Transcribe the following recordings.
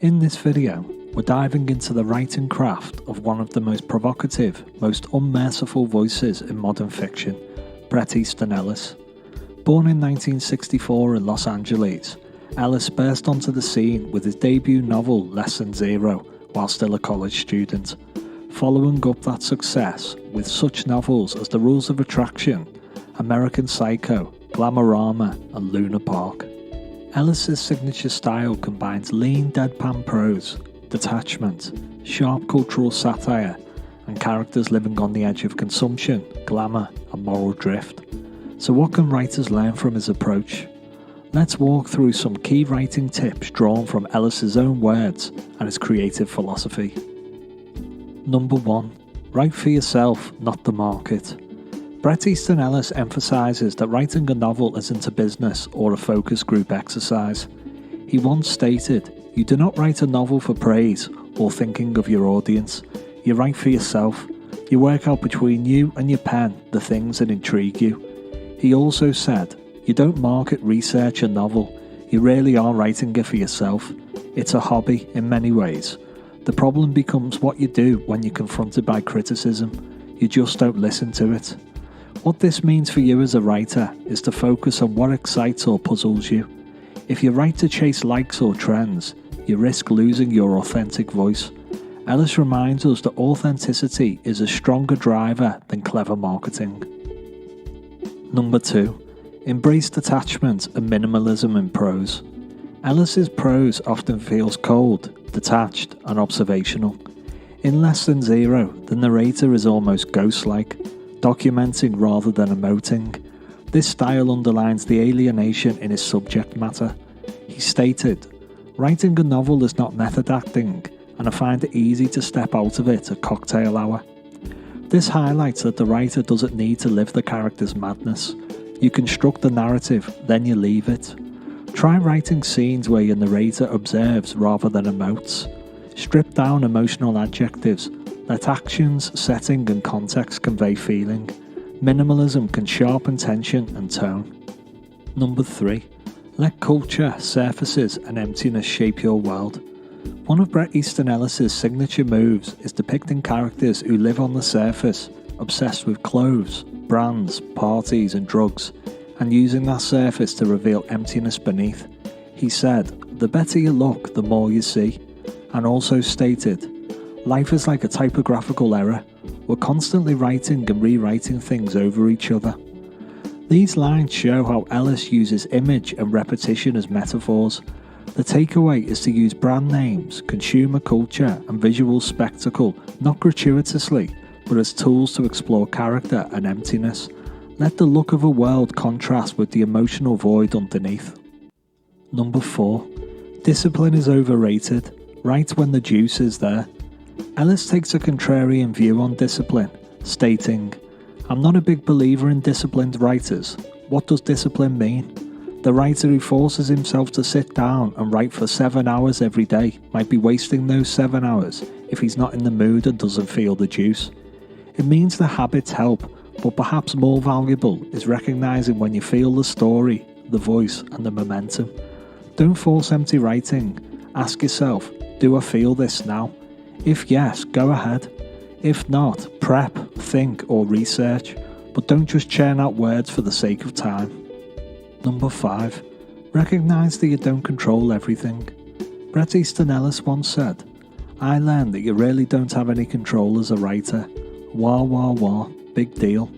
In this video, we're diving into the writing craft of one of the most provocative, most unmerciful voices in modern fiction, Bret Easton Ellis. Born in 1964 in Los Angeles, Ellis burst onto the scene with his debut novel Less Than Zero while still a college student, following up that success with such novels as The Rules of Attraction, American Psycho, Glamorama and Luna Park. Ellis's signature style combines lean deadpan prose, detachment, sharp cultural satire, and characters living on the edge of consumption, glamour, and moral drift. So what can writers learn from his approach? Let's walk through some key writing tips drawn from Ellis's own words and his creative philosophy. Number 1. Write for yourself, not the market. Bret Easton Ellis emphasises that writing a novel isn't a business or a focus group exercise. He once stated, "You do not write a novel for praise or thinking of your audience. You write for yourself. You work out between you and your pen the things that intrigue you." He also said, "You don't market research a novel. You really are writing it for yourself. It's a hobby in many ways. The problem becomes what you do when you're confronted by criticism. You just don't listen to it." What this means for you as a writer is to focus on what excites or puzzles you. If you write to chase likes or trends, you risk losing your authentic voice. Ellis reminds us that authenticity is a stronger driver than clever marketing. Number 2. Embrace detachment and minimalism in prose. Ellis's prose often feels cold, detached, and observational. In Less Than Zero, the narrator is almost ghost-like, documenting rather than emoting. This style underlines the alienation in his subject matter. He stated, "Writing a novel is not method acting, and I find it easy to step out of it at cocktail hour." This highlights that the writer doesn't need to live the character's madness. You construct the narrative, then you leave it. Try writing scenes where your narrator observes rather than emotes. Strip down emotional adjectives. Let actions, setting and context convey feeling. Minimalism can sharpen tension and tone. Number 3. Let culture, surfaces and emptiness shape your world. One of Bret Easton Ellis's signature moves is depicting characters who live on the surface, obsessed with clothes, brands, parties and drugs, and using that surface to reveal emptiness beneath. He said, "The better you look, the more you see," and also stated, "Life is like a typographical error. We're constantly writing and rewriting things over each other." These lines show how Ellis uses image and repetition as metaphors. The takeaway is to use brand names, consumer culture and visual spectacle not gratuitously, but as tools to explore character and emptiness. Let the look of a world contrast with the emotional void underneath. Number 4. Discipline is overrated. Write when the juice is there. Ellis takes a contrarian view on discipline, stating, "I'm not a big believer in disciplined writers. What does discipline mean? The writer who forces himself to sit down and write for 7 hours every day might be wasting those 7 hours if he's not in the mood and doesn't feel the juice. It means the habits help, but perhaps more valuable is recognizing when you feel the story, the voice and the momentum. Don't force empty writing. Ask yourself, do I feel this now? If yes, go ahead. If not, prep, think or research, but don't just churn out words for the sake of time. Number 5. Recognize that you don't control everything. Bret Easton Ellis once said, "I learned that you really don't have any control as a writer. Wah wah wah, big deal.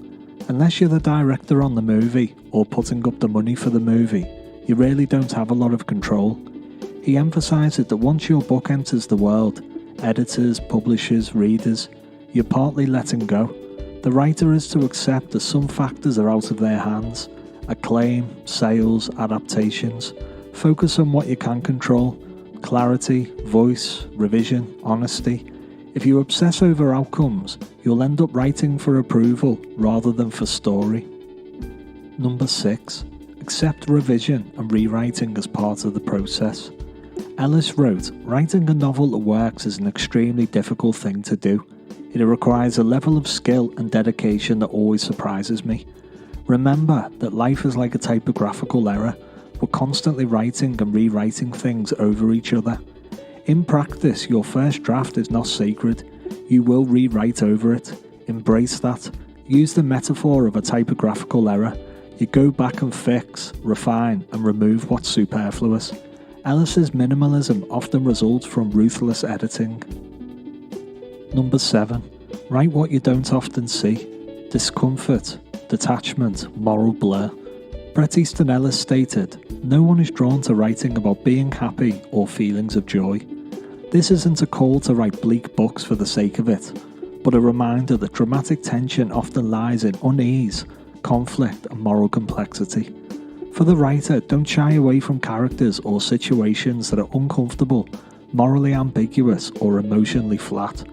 Unless you're the director on the movie or putting up the money for the movie, you really don't have a lot of control." He emphasizes that once your book enters the world, editors, publishers, readers, you're partly letting go. The writer is to accept that some factors are out of their hands. Acclaim, sales, adaptations. Focus on what you can control. Clarity, voice, revision, honesty. If you obsess over outcomes, you'll end up writing for approval rather than for story. Number 6. Accept revision and rewriting as part of the process. Ellis wrote, "Writing a novel that works is an extremely difficult thing to do. It requires a level of skill and dedication that always surprises me. Remember that life is like a typographical error. We're constantly writing and rewriting things over each other. In practice, your first draft is not sacred. You will rewrite over it. Embrace that. Use the metaphor of a typographical error. You go back and fix, refine, and remove what's superfluous. Ellis's minimalism often results from ruthless editing. Number 7. Write what you don't often see. Discomfort, detachment, moral blur. Bret Easton Ellis stated, "No one is drawn to writing about being happy or feelings of joy." This isn't a call to write bleak books for the sake of it, but a reminder that dramatic tension often lies in unease, conflict, and moral complexity. For the writer, don't shy away from characters or situations that are uncomfortable, morally ambiguous, or emotionally flat.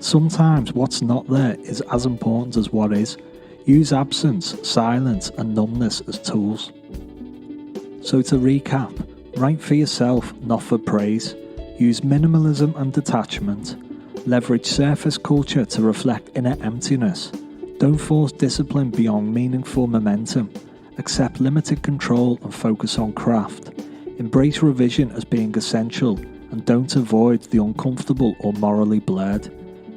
Sometimes what's not there is as important as what is. Use absence, silence, and numbness as tools. So to recap, write for yourself, not for praise. Use minimalism and detachment. Leverage surface culture to reflect inner emptiness. Don't force discipline beyond meaningful momentum. Accept limited control and focus on craft. Embrace revision as being essential, and don't avoid the uncomfortable or morally blurred.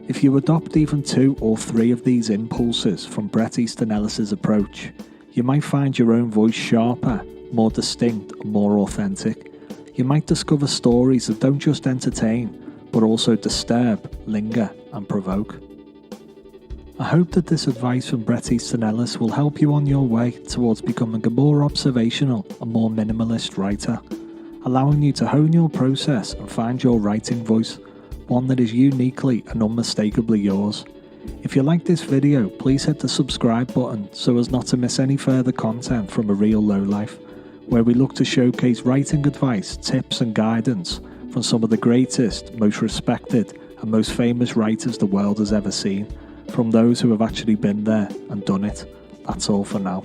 If you adopt even 2 or 3 of these impulses from Bret Easton Ellis's approach, you might find your own voice sharper, more distinct, and more authentic. You might discover stories that don't just entertain, but also disturb, linger, and provoke. I hope that this advice from Bret Easton Ellis will help you on your way towards becoming a more observational and more minimalist writer, allowing you to hone your process and find your writing voice, one that is uniquely and unmistakably yours. If you like this video, please hit the subscribe button so as not to miss any further content from A Real Lowlife, where we look to showcase writing advice, tips and guidance from some of the greatest, most respected and most famous writers the world has ever seen, from those who have actually been there and done it. That's all for now.